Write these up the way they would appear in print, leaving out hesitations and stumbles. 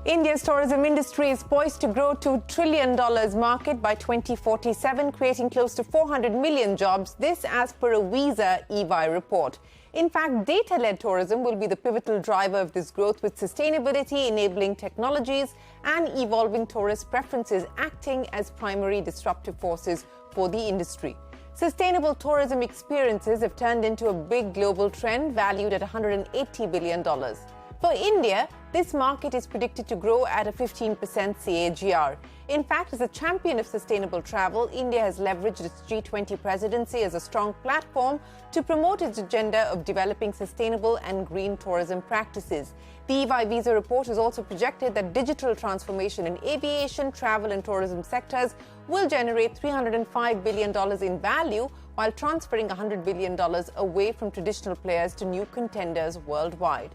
India's tourism industry is poised to grow to $1 trillion market by 2047, creating close to 400 million jobs. This as per a Visa EY report. In fact, data-led tourism will be the pivotal driver of this growth, with sustainability, enabling technologies and evolving tourist preferences acting as primary disruptive forces for the industry. Sustainable tourism experiences have turned into a big global trend valued at $180 billion. For India, this market is predicted to grow at a 15% CAGR. In fact, as a champion of sustainable travel, India has leveraged its G20 presidency as a strong platform to promote its agenda of developing sustainable and green tourism practices. The EY Visa report has also projected that digital transformation in aviation, travel and tourism sectors will generate $305 billion in value, while transferring $100 billion away from traditional players to new contenders worldwide.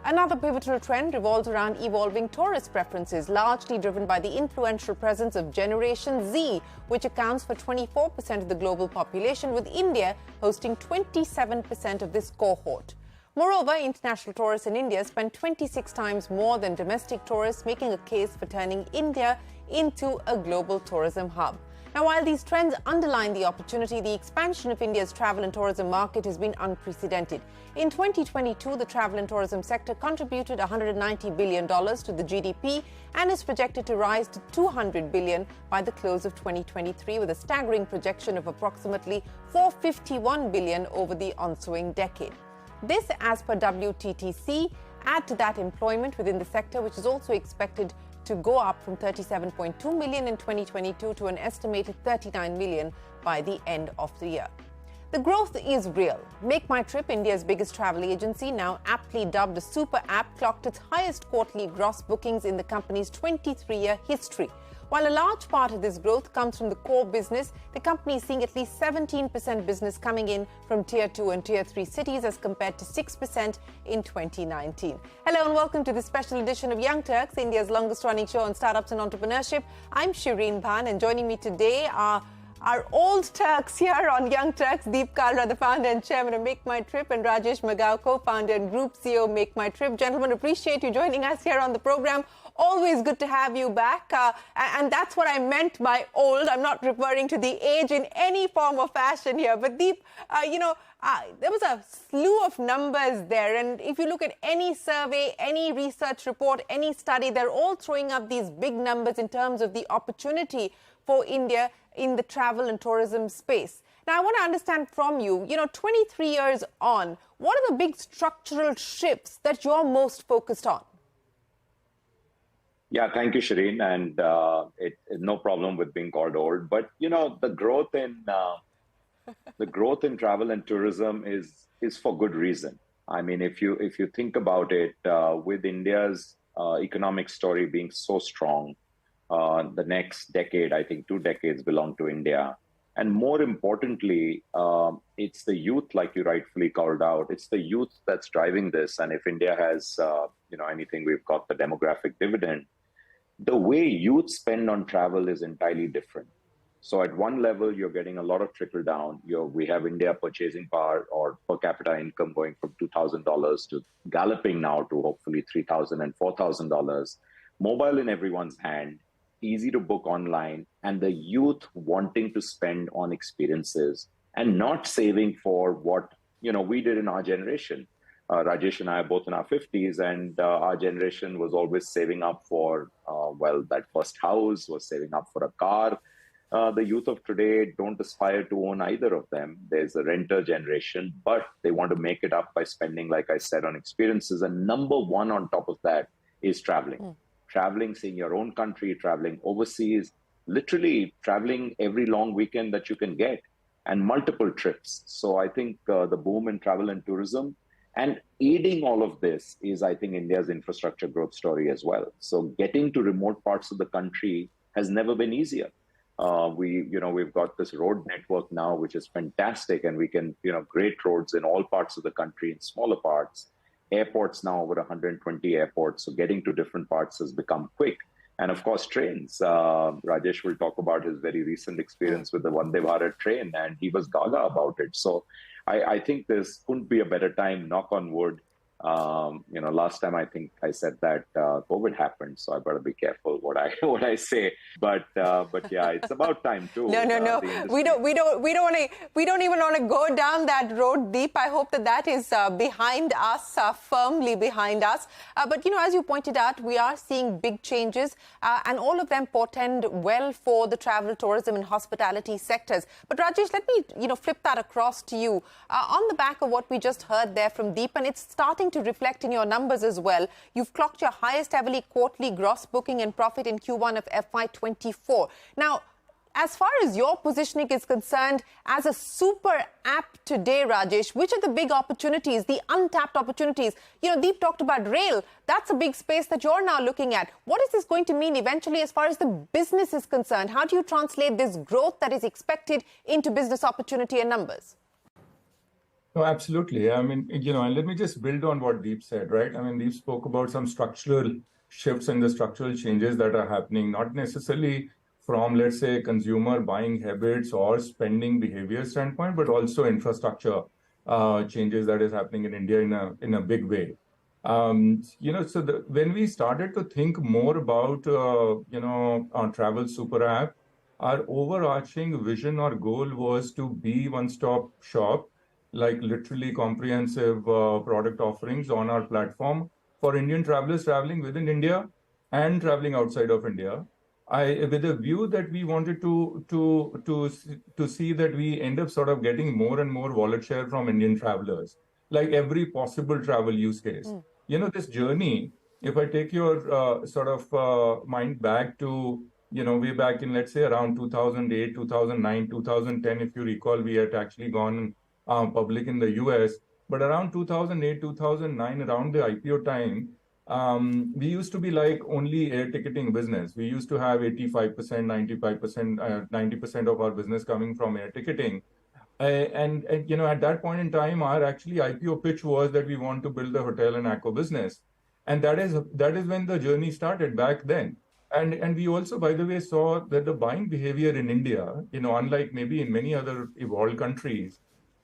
Another pivotal trend revolves around evolving tourist preferences, largely driven by the influential presence of Generation Z, which accounts for 24% of the global population, with India hosting 27% of this cohort. Moreover, international tourists in India spend 26 times more than domestic tourists, making a case for turning India into a global tourism hub. Now, while these trends underline the opportunity, the expansion of India's travel and tourism market has been unprecedented. In 2022, the travel and tourism sector contributed $190 billion to the GDP and is projected to rise to $200 billion by the close of 2023, with a staggering projection of approximately $451 billion over the ensuing decade. This, as per WTTC, add to that employment within the sector, which is also expected to go up from 37.2 million in 2022 to an estimated 39 million by the end of the year. The growth is real. MakeMyTrip, India's biggest travel agency, now aptly dubbed a super app, clocked its highest quarterly gross bookings in the company's 23-year history. While a large part of this growth comes from the core business, the company is seeing at least 17% business coming in from Tier 2 and Tier 3 cities, as compared to 6% in 2019. Hello and welcome to this special edition of Young Turks, India's longest-running show on startups and entrepreneurship. I'm Shereen Bhan, and joining me today are our old Turks here on Young Turks, Kalra, the founder and chairman of MakeMyTrip, and Rajesh, Magow, co-founder and group CEO of MakeMyTrip. Gentlemen, appreciate you joining us here on the program. Always good to have you back. And that's what I meant by old. I'm not referring to the age in any form or fashion here. But Deep, there was a slew of numbers there. And if you look at any survey, any research report, any study, they're all throwing up these big numbers in terms of the opportunity for India in the travel and tourism space. Now, I want to understand from you, 23 years on, what are the big structural shifts that you're most focused on? Yeah, thank you, Shereen, and no problem with being called old. But the growth in travel and tourism is for good reason. I mean, if you think about it, with India's economic story being so strong, the next decade, I think 2 decades belong to India, and more importantly, it's the youth, like you rightfully called out. It's the youth that's driving this, and if India has anything, we've got the demographic dividend. The way youth spend on travel is entirely different. So at one level, you're getting a lot of trickle down. We have India purchasing power or per capita income going from $2,000 to galloping now to hopefully $3,000 and $4,000. Mobile in everyone's hand, easy to book online, and the youth wanting to spend on experiences and not saving for what we did in our generation. Rajesh and I are both in our 50s, and our generation was always saving up for, that first house, was saving up for a car. The youth of today don't aspire to own either of them. There's a renter generation, but they want to make it up by spending, like I said, on experiences. And number one on top of that is traveling. Traveling, seeing your own country, traveling overseas, literally traveling every long weekend that you can get, and multiple trips. So I think the boom in travel and tourism, and aiding all of this, is, I think, India's infrastructure growth story as well. So getting to remote parts of the country has never been easier. We've got this road network now, which is fantastic, and we can, great roads in all parts of the country, in smaller parts. Airports now, over 120 airports, so getting to different parts has become quick. And of course, trains. Rajesh will talk about his very recent experience with the Vande Bharat train, and he was gaga about it. So I think this couldn't be a better time, knock on wood, Last time I think I said that COVID happened, so I better be careful what I what I say. But yeah, it's about time too. No. We don't want to. We don't even want to go down that road, Deep. I hope that is behind us, firmly behind us. But as you pointed out, we are seeing big changes, and all of them portend well for the travel, tourism, and hospitality sectors. But Rajesh, let me flip that across to you on the back of what we just heard there from Deep, and it's starting to reflect in your numbers as well. You've clocked your highest ever quarterly gross booking and profit in Q1 of FY24. Now, as far as your positioning is concerned, as a super app today, Rajesh, which are the big opportunities, the untapped opportunities? Deep talked about rail. That's a big space that you're now looking at. What is this going to mean eventually as far as the business is concerned? How do you translate this growth that is expected into business opportunity and numbers? No, absolutely. I mean, and let me just build on what Deep said, right? I mean, Deep spoke about some structural shifts and the structural changes that are happening, not necessarily from, let's say, consumer buying habits or spending behavior standpoint, but also infrastructure changes that is happening in India in a big way. So when we started to think more about, our travel super app, our overarching vision or goal was to be one-stop shop, like literally comprehensive product offerings on our platform for Indian travelers traveling within India and traveling outside of India. With a view that we wanted to see that we end up sort of getting more and more wallet share from Indian travelers, like every possible travel use case. This journey, if I take your mind back to, way back in, let's say, around 2008, 2009, 2010, if you recall, we had actually gone public in the US. But around 2008, 2009, around the IPO time, we used to be like only air ticketing business. We used to have 85%, 95%, 90% of our business coming from air ticketing. And at that point in time, our actually IPO pitch was that we want to build a hotel and acco business. And that is when the journey started back then. And we also, by the way, saw that the buying behavior in India, unlike maybe in many other evolved countries,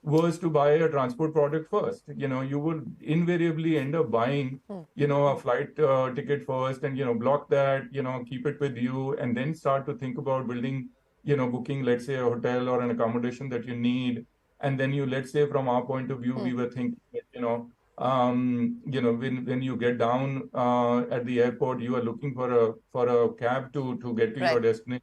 was to buy a transport product first. You would invariably end up buying, a flight ticket first and, block that, keep it with you, and then start to think about building, booking, let's say, a hotel or an accommodation that you need. And then let's say, from our point of view, we were thinking, when you get down at the airport, you are looking for a cab to get to your destination.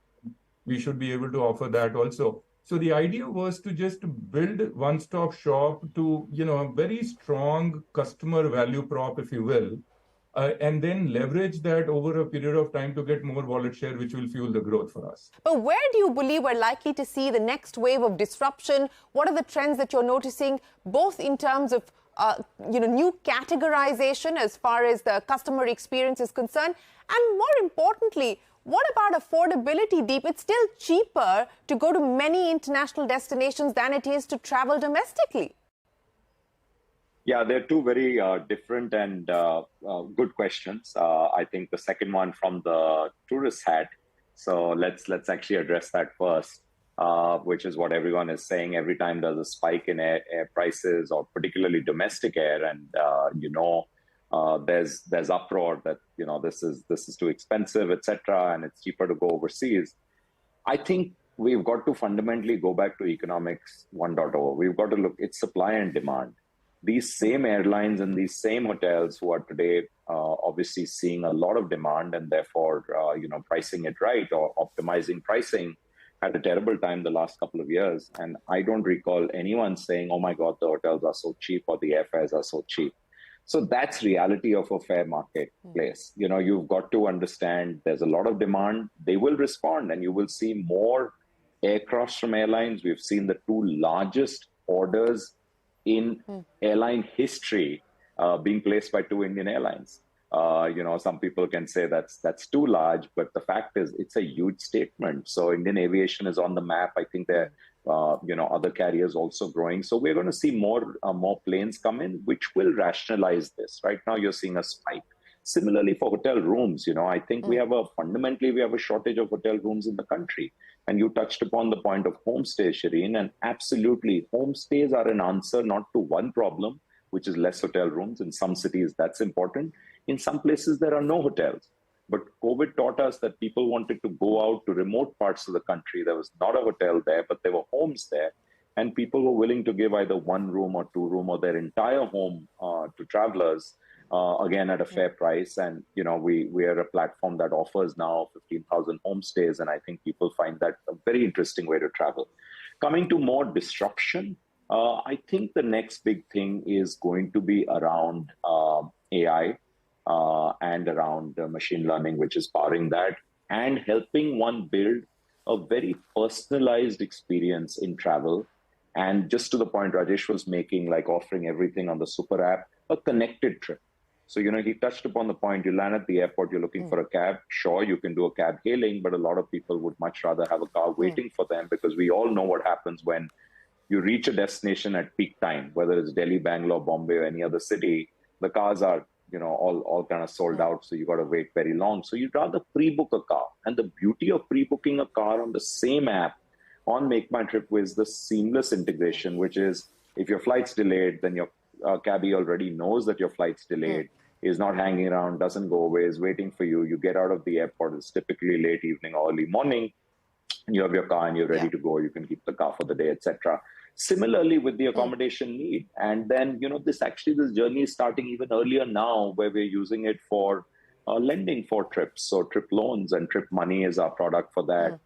We should be able to offer that also. So the idea was to just build one-stop shop to, a very strong customer value prop, if you will, and then leverage that over a period of time to get more wallet share, which will fuel the growth for us. But where do you believe we're likely to see the next wave of disruption? What are the trends that you're noticing, both in terms of new categorization as far as the customer experience is concerned, and more importantly, what about affordability, Deep? It's still cheaper to go to many international destinations than it is to travel domestically. Yeah, they're two very different and good questions. I think the second one from the tourist hat. So let's actually address that first, which is what everyone is saying. Every time there's a spike in air prices, or particularly domestic air, and there's uproar that this is too expensive, etc., and it's cheaper to go overseas. I think we've got to fundamentally go back to economics 1.0. We've got to look, it's supply and demand. These same airlines and these same hotels who are today obviously seeing a lot of demand and therefore pricing it right or optimizing pricing, had a terrible time the last couple of years. And I don't recall anyone saying, oh my God, the hotels are so cheap or the airfares are so cheap. So that's reality of a fair marketplace. You've got to understand there's a lot of demand. They will respond, and you will see more aircrafts from airlines. We've seen the two largest orders in airline history being placed by two Indian airlines. Some people can say that's too large, but the fact is it's a huge statement. So Indian aviation is on the map. I think there other carriers also growing. So we're going to see more planes come in, which will rationalize this. Right now, you're seeing a spike. Similarly, for hotel rooms, I think we have a shortage of hotel rooms in the country. And you touched upon the point of homestays, Shereen, and absolutely, homestays are an answer not to one problem, which is less hotel rooms. In some cities, that's important. In some places, there are no hotels. But COVID taught us that people wanted to go out to remote parts of the country. There was not a hotel there, but there were homes there. And people were willing to give either one room or two room or their entire home to travelers, again, at a fair price. And, we are a platform that offers now 15,000 homestays. And I think people find that a very interesting way to travel. Coming to more disruption, I think the next big thing is going to be around AI and around machine learning, which is powering that, and helping one build a very personalized experience in travel. And just to the point Rajesh was making, like offering everything on the super app, a connected trip. So, he touched upon the point, you land at the airport, you're looking for a cab. Sure, you can do a cab hailing, but a lot of people would much rather have a car waiting for them, because we all know what happens when you reach a destination at peak time, whether it's Delhi, Bangalore, Bombay, or any other city. The cars are, all kind of sold out. So you got to wait very long. So you'd rather pre-book a car. And the beauty of pre-booking a car on the same app on MakeMyTrip is the seamless integration, which is if your flight's delayed, then your cabbie already knows that your flight's delayed, is not hanging around, doesn't go away, is waiting for you. You get out of the airport, it's typically late evening or early morning, and you have your car and you're ready to go. You can keep the car for the day, etc. Similarly with the accommodation need. And then, this journey is starting even earlier now, where we're using it for lending for trips. So trip loans and trip money is our product for that.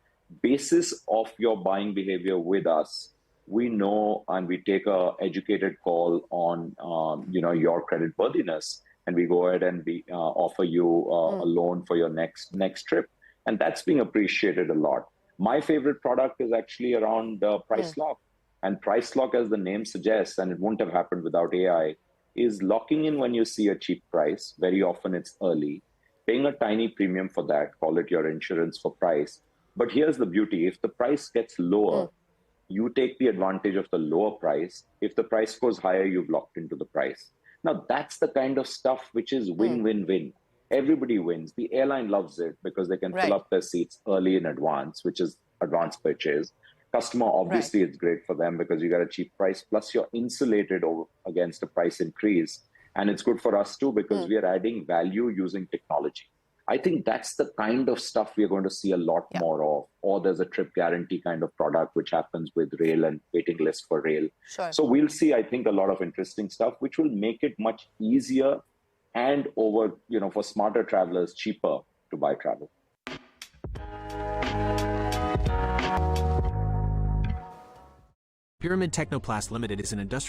Basis of your buying behavior with us, we know and we take a educated call on, your credit worthiness, and we go ahead and we offer you a loan for your next trip. And that's being appreciated a lot. My favorite product is actually around price lock. And price lock, as the name suggests, and it wouldn't have happened without AI, is locking in when you see a cheap price. Very often it's early, paying a tiny premium for that, call it your insurance for price. But here's the beauty. If the price gets lower, you take the advantage of the lower price. If the price goes higher, you've locked into the price. Now, that's the kind of stuff which is win-win-win. Everybody wins. The airline loves it because they can fill up their seats early in advance, which is advance purchase. Customer, obviously, it's great for them because you got a cheap price, plus you're insulated against a price increase. And it's good for us too, because we are adding value using technology. I think that's the kind of stuff we're going to see a lot more of. Or there's a trip guarantee kind of product, which happens with rail and waiting list for rail. So we'll see, I think, a lot of interesting stuff, which will make it much easier and for smarter travelers, cheaper to buy travel. Pyramid Technoplast Limited is an industrial